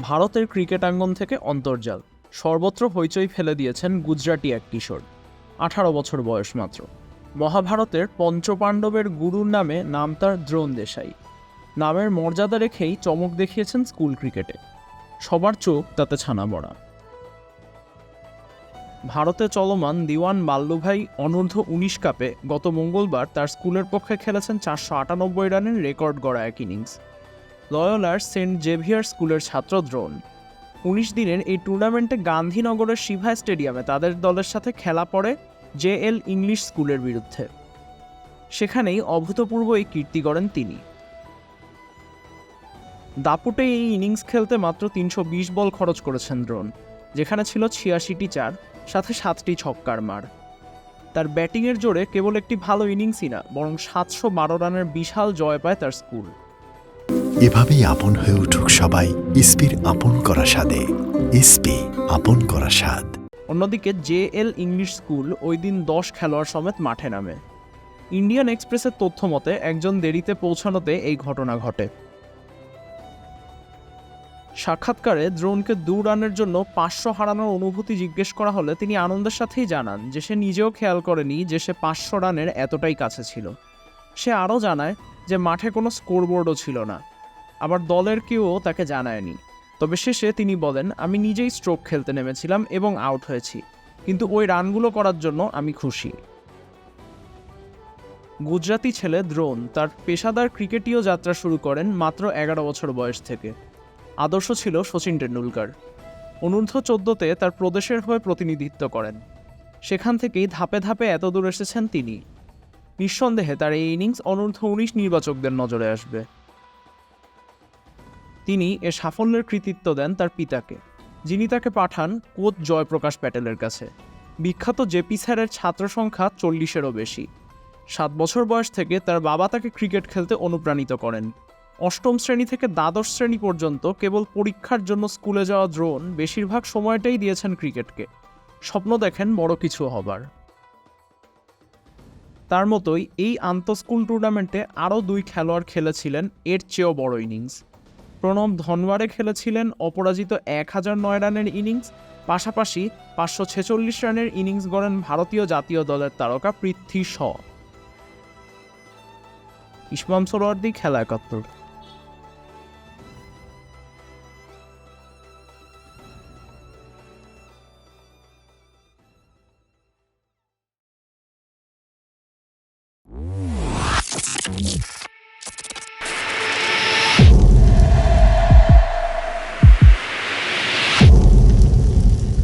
ভারতের ক্রিকেট আঙ্গন থেকে অন্তর্জাল সর্বত্র হইচই ফেলে দিয়েছেন গুজরাটি এক কিশোর। 18 বছর বয়স মাত্র। মহাভারতের পঞ্চপাণ্ডবের গুরুর নাম তার দ্রোণ দেশাই। নামের মর্যাদা রেখেই চমক দেখিয়েছেন স্কুল ক্রিকেটে। সবার চোখ তাতে ছানা বড়া। ভারতে চলমান দিওয়ান মাল্লুভাই অনূর্ধ্ব-19 কাপে গত মঙ্গলবার তার স্কুলের পক্ষে খেলেছেন 498 রানের রেকর্ড গড়া এক ইনিংস। লয়োলার সেন্ট জেভিয়ার স্কুলের ছাত্র দ্রোণ 19 দিনের এই টুর্নামেন্টে গান্ধীনগরের শিভা স্টেডিয়ামে তাদের দলের সাথে খেলা পড়ে জেএল ইংলিশ স্কুলের বিরুদ্ধে। সেখানেই অভূতপূর্ব এই কীর্তি গড়েন তিনি। দাপুটে এই ইনিংস খেলতে মাত্র 320 বল খরচ করেছেন দ্রোণ, যেখানে ছিল 86টি চার, সাথে 7টি ছক্কার মার। তার ব্যাটিংয়ের জোরে কেবল একটি ভালো ইনিংসই না, বরং 712 রানের বিশাল জয় পায় তার স্কুল। এভাবেই আপন হয়ে উঠুক সবাই ইসপির আপন করা স্বাদে। ইসপি আপন করা স্বাদ। অন্যদিকে জেএল ইংলিশ স্কুল ওই দিন 10 খেলোয়াড় সমেত মাঠে নামে। ইন্ডিয়ান এক্সপ্রেসের তথ্য মতে একজন দেরিতে পৌঁছানোতে এই ঘটনা ঘটে। সাক্ষাৎকারে দ্রোণকে 2 রানের জন্য 500 হারানোর অনুভূতি জিজ্ঞেস করা হলে তিনি আনন্দের সাথেই জানান যে সে নিজেও খেয়াল করেনি যে সে 500 রানের এতটাই কাছে ছিল। সে আরও জানায় যে মাঠে কোনো স্কোরবোর্ডও ছিল না, আবার দলের কেউও তাকে জানায়নি। তবে শেষে তিনি বলেন, আমি নিজেই স্ট্রোক খেলতে নেমেছিলাম এবং আউট হয়েছি, কিন্তু ওই রানগুলো করার জন্য আমি খুশি। গুজরাতি ছেলে দ্রোণ তার পেশাদার ক্রিকেটীয় যাত্রা শুরু করেন মাত্র 11 বছর বয়স থেকে। আদর্শ ছিল শচীন টেন্ডুলকার। অনূর্ধ্ব-14তে তার প্রদেশের হয়ে প্রতিনিধিত্ব করেন। সেখান থেকেই ধাপে ধাপে এত দূর এসেছেন তিনি। নিঃসন্দেহে তার এই ইনিংস অনূর্ধ্ব-19 নির্বাচকদের নজরে আসবে। তিনি এ সাফল্যের কৃতিত্ব দেন তার পিতাকে, যিনি তাকে পাঠান কোচ জয়প্রকাশ প্যাটেলের কাছে। বিখ্যাত জেপি স্যারের ছাত্র সংখ্যা 40-এরও বেশি। 7 বছর বয়স থেকে তার বাবা তাকে ক্রিকেট খেলতে অনুপ্রাণিত করেন। 8ম শ্রেণী থেকে দ্বাদশ শ্রেণী পর্যন্ত কেবল পরীক্ষার জন্য স্কুলে যাওয়া দ্রোণ বেশিরভাগ সময়টাই দিয়েছেন ক্রিকেটকে। স্বপ্ন দেখেন বড় কিছু হবার। তার মতোই এই আন্তঃস্কুল টুর্নামেন্টে আরও 2 খেলোয়াড় খেলেছিলেন এর চেয়েও বড় ইনিংস। প্রণব ধনওয়ারে খেলেছিলেন অপরাজিত 1009 রানের ইনিংস, পাশাপাশি 546 রানের ইনিংস গড়েন ভারতীয় জাতীয় দলের তারকা পৃথ্বী শ। ইসমাম সরোয়ার্দী, খেলা 71।